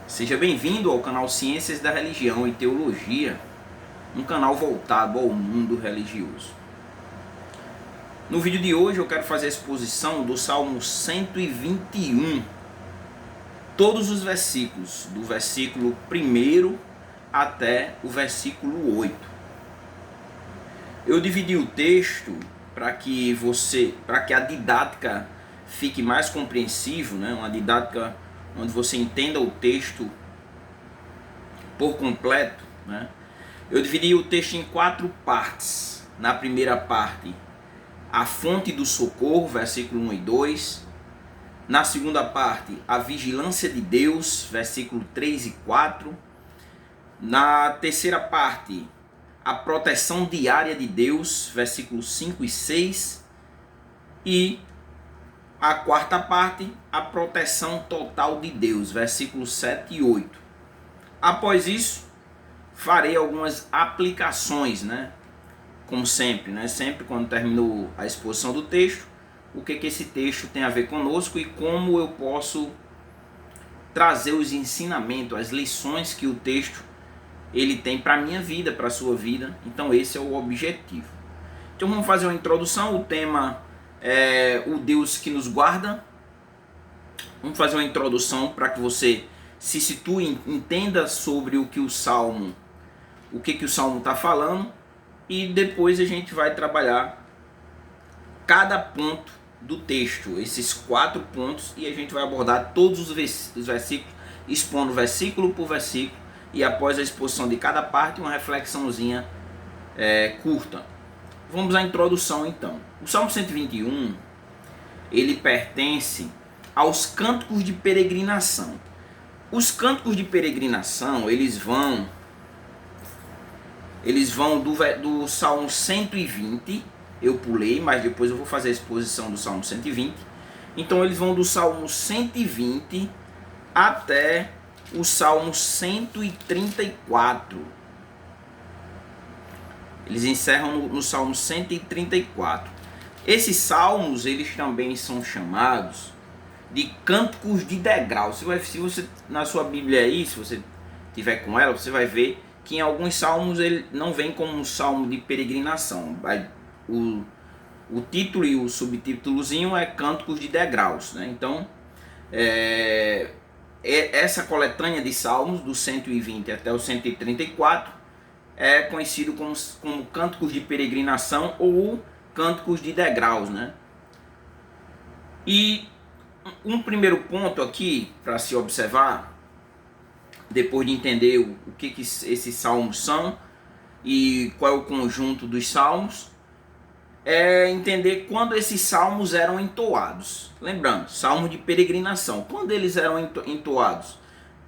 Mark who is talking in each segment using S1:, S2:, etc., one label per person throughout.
S1: Seja bem-vindo ao canal Ciências da Religião e Teologia, um canal voltado ao mundo religioso. No vídeo de hoje eu quero fazer a exposição do Salmo 121, todos os versículos, do versículo 1 até o versículo 8. Eu dividi o texto para que a didática fique mais compreensível, né? Uma didática onde você entenda o texto por completo, né? Eu dividi o texto em 4 partes. Na primeira parte, a fonte do socorro, versículo 1 e 2. Na segunda parte, a vigilância de Deus, versículo 3 e 4. Na terceira parte, a proteção diária de Deus, versículos 5 e 6. E a quarta parte, a proteção total de Deus, versículos 7 e 8. Após isso, farei algumas aplicações, né? Como sempre, né? Sempre quando terminou a exposição do texto, o que esse texto tem a ver conosco e como eu posso trazer os ensinamentos, as lições que o texto ele tem para a minha vida, para a sua vida. Então esse é o objetivo. Então vamos fazer uma introdução. O tema é o Deus que nos guarda. Vamos fazer uma introdução para que você se situe, entenda sobre o que o Salmo está falando, e depois a gente vai trabalhar cada ponto do texto, esses 4 pontos, e a gente vai abordar todos os versículos, expondo versículo por versículo, e após a exposição de cada parte, uma reflexãozinha curta. Vamos à introdução então. O Salmo 121, ele pertence aos cânticos de peregrinação. Os cânticos de peregrinação, eles vão do Salmo 120, eu pulei, mas depois eu vou fazer a exposição do Salmo 120. Então eles vão do Salmo 120 até o Salmo 134. Eles encerram no Salmo 134. Esses salmos, eles também são chamados de cânticos de degrau. Se você na sua Bíblia aí, se você tiver com ela, você vai ver que em alguns salmos ele não vem como um salmo de peregrinação. O título e o subtítulozinho é Cânticos de Degraus, né? Então, essa coletânea de salmos, do 120 até o 134, é conhecido como Cânticos de Peregrinação ou Cânticos de Degraus, né? E um primeiro ponto aqui para se observar, depois de entender o que esses salmos são e qual é o conjunto dos salmos, é entender quando esses salmos eram entoados. Lembrando, salmos de peregrinação, quando eles eram entoados?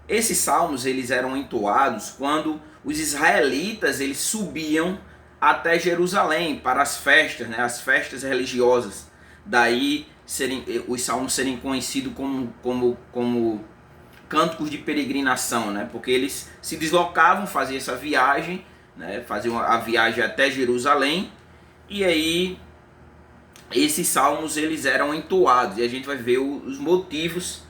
S1: Esses salmos eles eram entoados quando os israelitas eles subiam até Jerusalém para as festas, né, as festas religiosas. Daí os salmos serem conhecidos como cânticos de peregrinação, né? Porque eles se deslocavam, faziam essa viagem, né? Faziam a viagem até Jerusalém, e aí esses salmos eles eram entoados, e a gente vai ver os motivos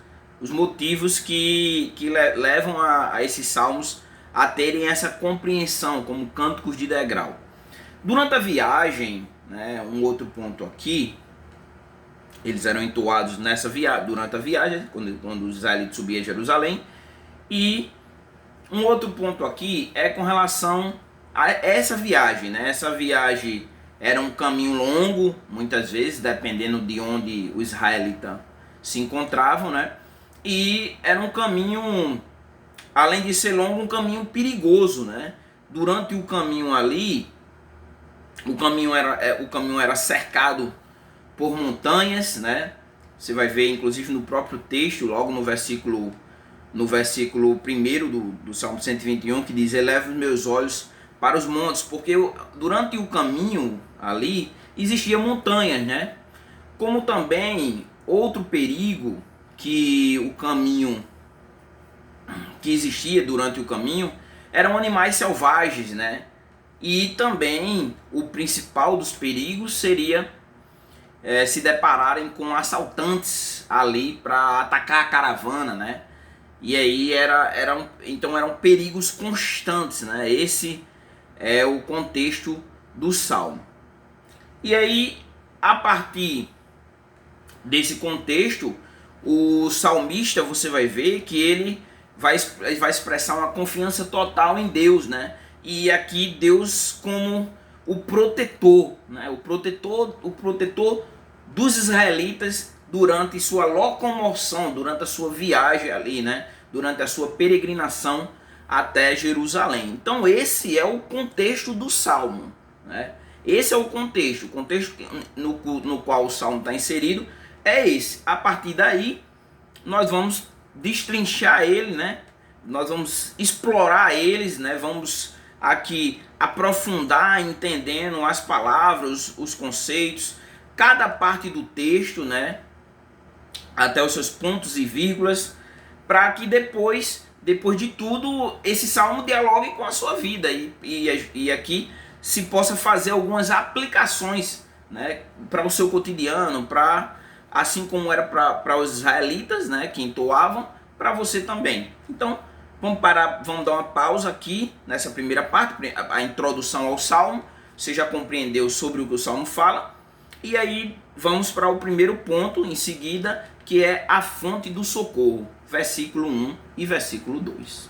S1: que levam a esses salmos a terem essa compreensão como cânticos de degrau. Durante a viagem, né, um outro ponto aqui, eles eram entoados durante a viagem, quando os israelitas subiam a Jerusalém. E um outro ponto aqui é com relação a essa viagem, né? Essa viagem era um caminho longo, muitas vezes, dependendo de onde os israelitas se encontravam, né? E era um caminho, além de ser longo, um caminho perigoso, né? Durante o caminho ali, o caminho era cercado por montanhas, né? Você vai ver inclusive no próprio texto, logo no versículo 1 do Salmo 121, que diz: eleva os meus olhos para os montes, porque durante o caminho ali existia montanhas, né? Como também outro perigo que existia durante o caminho eram animais selvagens, né? E também o principal dos perigos seria se depararem com assaltantes ali para atacar a caravana, né? E aí então eram perigos constantes, né? Esse é o contexto do Salmo. E aí, a partir desse contexto, o salmista, você vai ver que ele vai expressar uma confiança total em Deus, né? E aqui Deus como o protetor, né? O protetor dos israelitas durante sua locomoção, durante a sua viagem ali, né? Durante a sua peregrinação até Jerusalém. Então esse é o contexto do Salmo, né? Esse é o contexto no qual o Salmo está inserido é esse. A partir daí, nós vamos destrinchar ele, né? Nós vamos explorar eles, né? Vamos aqui aprofundar, entendendo as palavras, os conceitos, cada parte do texto, né? Até os seus pontos e vírgulas, para que depois de tudo, esse salmo dialogue com a sua vida e aqui se possa fazer algumas aplicações, né, para o seu cotidiano, para assim como era para os israelitas, né, que entoavam, para você também. Então, vamos dar uma pausa aqui nessa primeira parte, a introdução ao salmo. Você já compreendeu sobre o que o salmo fala, e aí vamos para o primeiro ponto em seguida, que é a fonte do socorro, versículo 1 e versículo 2.